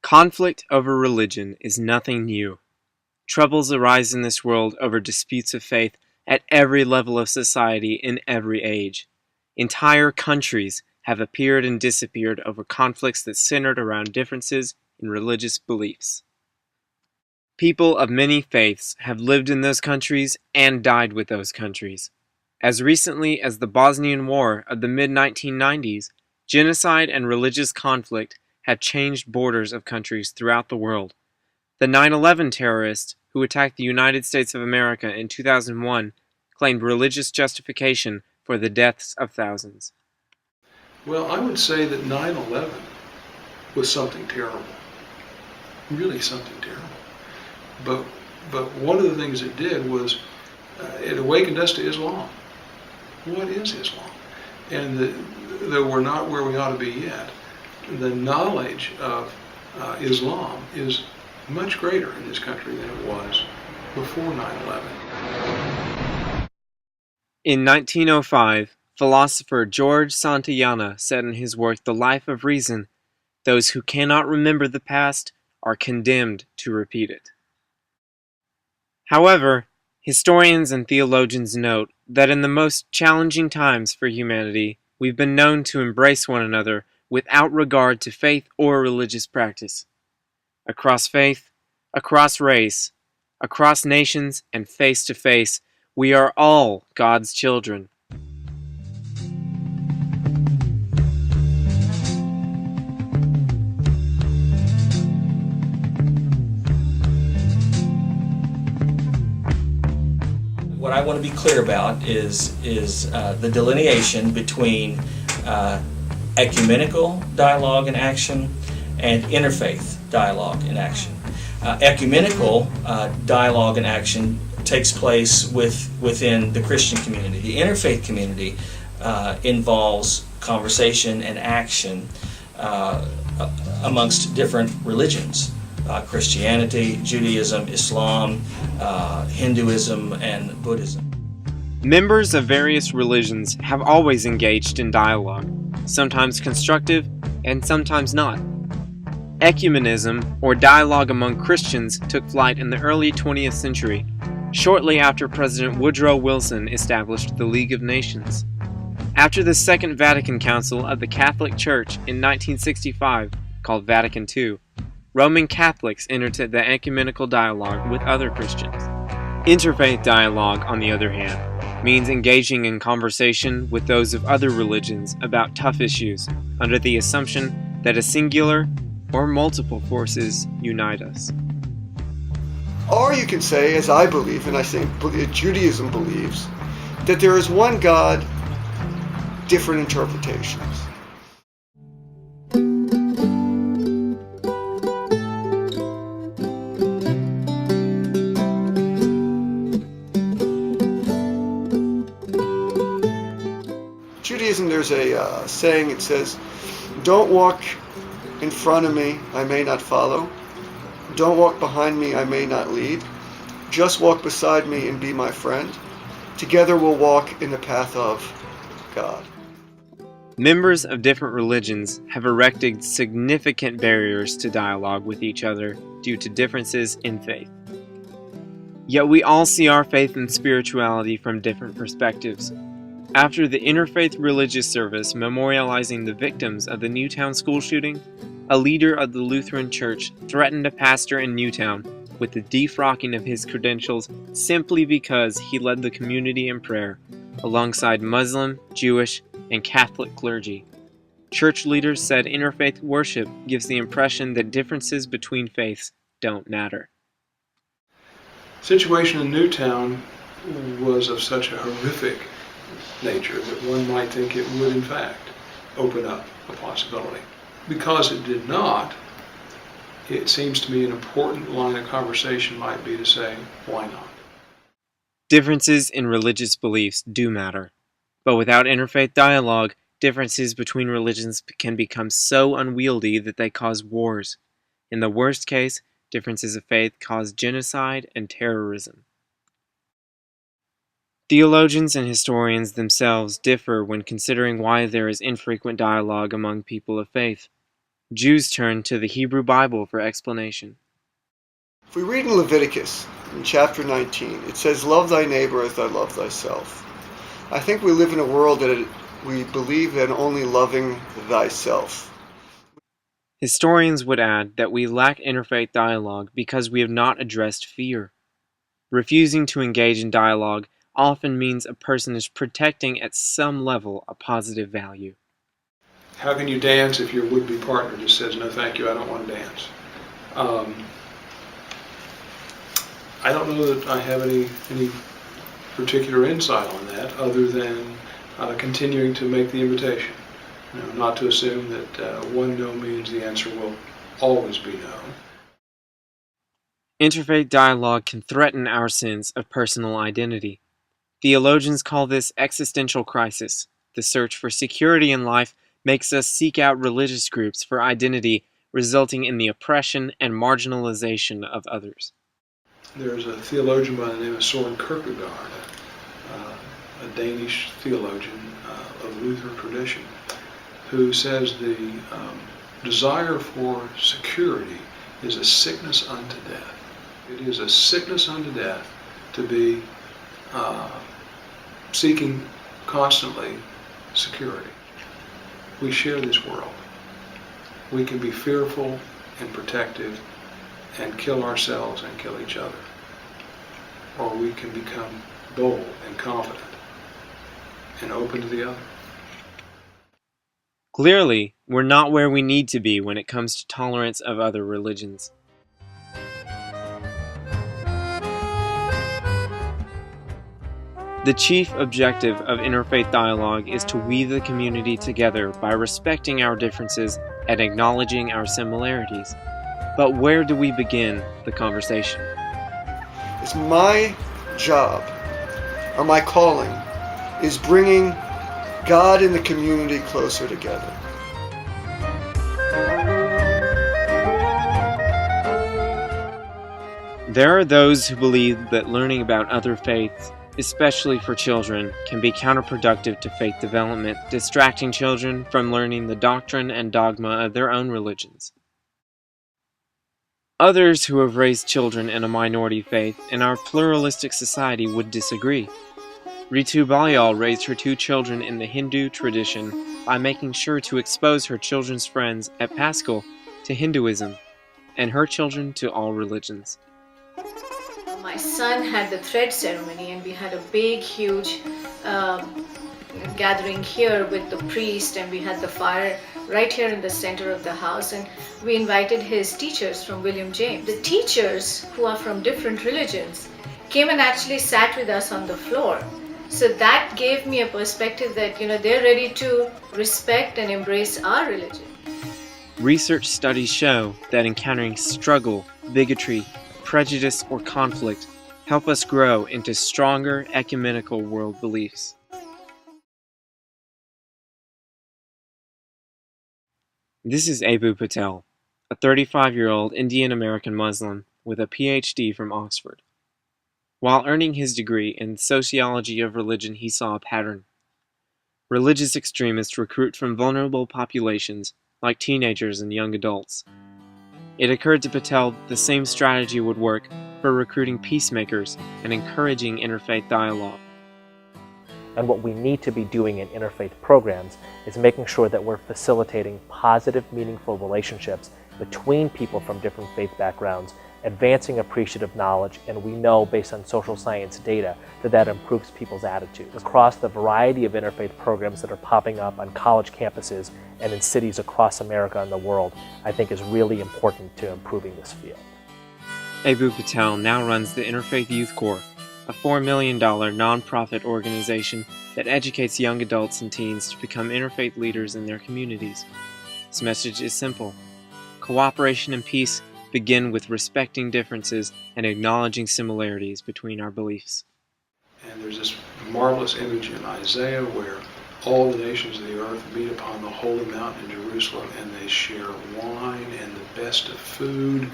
Conflict over religion is nothing new. Troubles arise in this world over disputes of faith at every level of society in every age. Entire countries have appeared and disappeared over conflicts that centered around differences in religious beliefs. People of many faiths have lived in those countries and died with those countries. As recently as the Bosnian War of the mid-1990s, genocide and religious conflict had changed borders of countries throughout the world. The 9/11 terrorists who attacked the United States of America in 2001 claimed religious justification for the deaths of thousands. Well, I would say that 9/11 was something terrible, really something terrible. But but one of the things it did was it awakened us to Islam. What is Islam? And though we're not where we ought to be yet, the knowledge of Islam is much greater in this country than it was before 9/11. In 1905, philosopher George Santayana said in his work The Life of Reason, "Those who cannot remember the past are condemned to repeat it." However, historians and theologians note that in the most challenging times for humanity, we've been known to embrace one another without regard to faith or religious practice. Across faith, across race, across nations, and face to face, we are all God's children. What I want to be clear about is the delineation between ecumenical dialogue and action and interfaith dialogue and action. Ecumenical dialogue and action takes place within the Christian community. The interfaith community involves conversation and action amongst different religions. Christianity, Judaism, Islam, Hinduism, and Buddhism. Members of various religions have always engaged in dialogue, sometimes constructive and sometimes not. Ecumenism, or dialogue among Christians, took flight in the early 20th century, shortly after President Woodrow Wilson established the League of Nations. After the Second Vatican Council of the Catholic Church in 1965, called Vatican II, Roman Catholics entered the ecumenical dialogue with other Christians. Interfaith dialogue, on the other hand, means engaging in conversation with those of other religions about tough issues, under the assumption that a singular or multiple forces unite us. Or you can say, as I believe, and I think Judaism believes, that there is one God, different interpretations. Judaism, there's a saying, it says, "Don't walk in front of me, I may not follow. Don't walk behind me, I may not lead. Just walk beside me and be my friend. Together we'll walk in the path of God." Members of different religions have erected significant barriers to dialogue with each other due to differences in faith. Yet we all see our faith and spirituality from different perspectives. After the interfaith religious service memorializing the victims of the Newtown school shooting, a leader of the Lutheran Church threatened a pastor in Newtown with the defrocking of his credentials simply because he led the community in prayer, alongside Muslim, Jewish, and Catholic clergy. Church leaders said interfaith worship gives the impression that differences between faiths don't matter. The situation in Newtown was of such a horrific nature that one might think it would in fact open up a possibility. Because it did not, it seems to me an important line of conversation might be to say, why not? Differences in religious beliefs do matter, but without interfaith dialogue, differences between religions can become so unwieldy that they cause wars. In the worst case, differences of faith cause genocide and terrorism. Theologians and historians themselves differ when considering why there is infrequent dialogue among people of faith. Jews turn to the Hebrew Bible for explanation. If we read in Leviticus, in chapter 19, it says, "Love thy neighbor as thou love thyself." I think we live in a world that we believe in only loving thyself. Historians would add that we lack interfaith dialogue because we have not addressed fear. Refusing to engage in dialogue often means a person is protecting at some level a positive value. How can you dance if your would-be partner just says, "No, thank you, I don't want to dance"? I don't know that I have any particular insight on that, other than continuing to make the invitation. Not to assume that one no means the answer will always be no. Interfaith dialogue can threaten our sense of personal identity. Theologians call this existential crisis. The search for security in life makes us seek out religious groups for identity, resulting in the oppression and marginalization of others. There's a theologian by the name of Søren Kierkegaard, a Danish theologian of Lutheran tradition, who says the desire for security is a sickness unto death. It is a sickness unto death to be seeking constantly security. We share this world. We can be fearful and protective and kill ourselves and kill each other. Or we can become bold and confident and open to the other. Clearly, we're not where we need to be when it comes to tolerance of other religions. The chief objective of interfaith dialogue is to weave the community together by respecting our differences and acknowledging our similarities. But where do we begin the conversation? It's my job, or my calling, is bringing God and the community closer together. There are those who believe that learning about other faiths, especially for children, can be counterproductive to faith development, distracting children from learning the doctrine and dogma of their own religions. Others who have raised children in a minority faith in our pluralistic society would disagree. Ritu Balyal raised her 2 children in the Hindu tradition by making sure to expose her children's friends at Paschal to Hinduism and her children to all religions. My son had the thread ceremony, and we had a big, huge gathering here with the priest, and we had the fire right here in the center of the house, and we invited his teachers from William James. The teachers, who are from different religions, came and actually sat with us on the floor. So that gave me a perspective that, they're ready to respect and embrace our religion. Research studies show that encountering struggle, bigotry, prejudice, or conflict help us grow into stronger ecumenical world beliefs. This is Abu Patel, a 35-year-old Indian-American Muslim with a PhD from Oxford. While earning his degree in sociology of religion, he saw a pattern. Religious extremists recruit from vulnerable populations like teenagers and young adults. It occurred to Patel the same strategy would work for recruiting peacemakers and encouraging interfaith dialogue. And what we need to be doing in interfaith programs is making sure that we're facilitating positive, meaningful relationships between people from different faith backgrounds, advancing appreciative knowledge, and we know based on social science data that improves people's attitudes. Across the variety of interfaith programs that are popping up on college campuses and in cities across America and the world, I think is really important to improving this field. Abu Patel now runs the Interfaith Youth Corps, a $4 million nonprofit organization that educates young adults and teens to become interfaith leaders in their communities. His message is simple: cooperation and peace begin with respecting differences and acknowledging similarities between our beliefs. And there's this marvelous image in Isaiah where all the nations of the earth meet upon the holy mountain in Jerusalem, and they share wine and the best of food,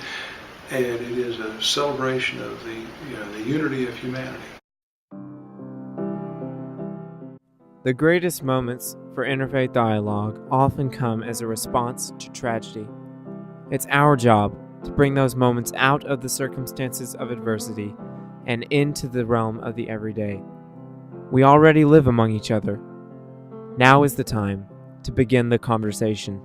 and it is a celebration of the unity of humanity. The greatest moments for interfaith dialogue often come as a response to tragedy. It's our job to bring those moments out of the circumstances of adversity and into the realm of the everyday. We already live among each other. Now is the time to begin the conversation.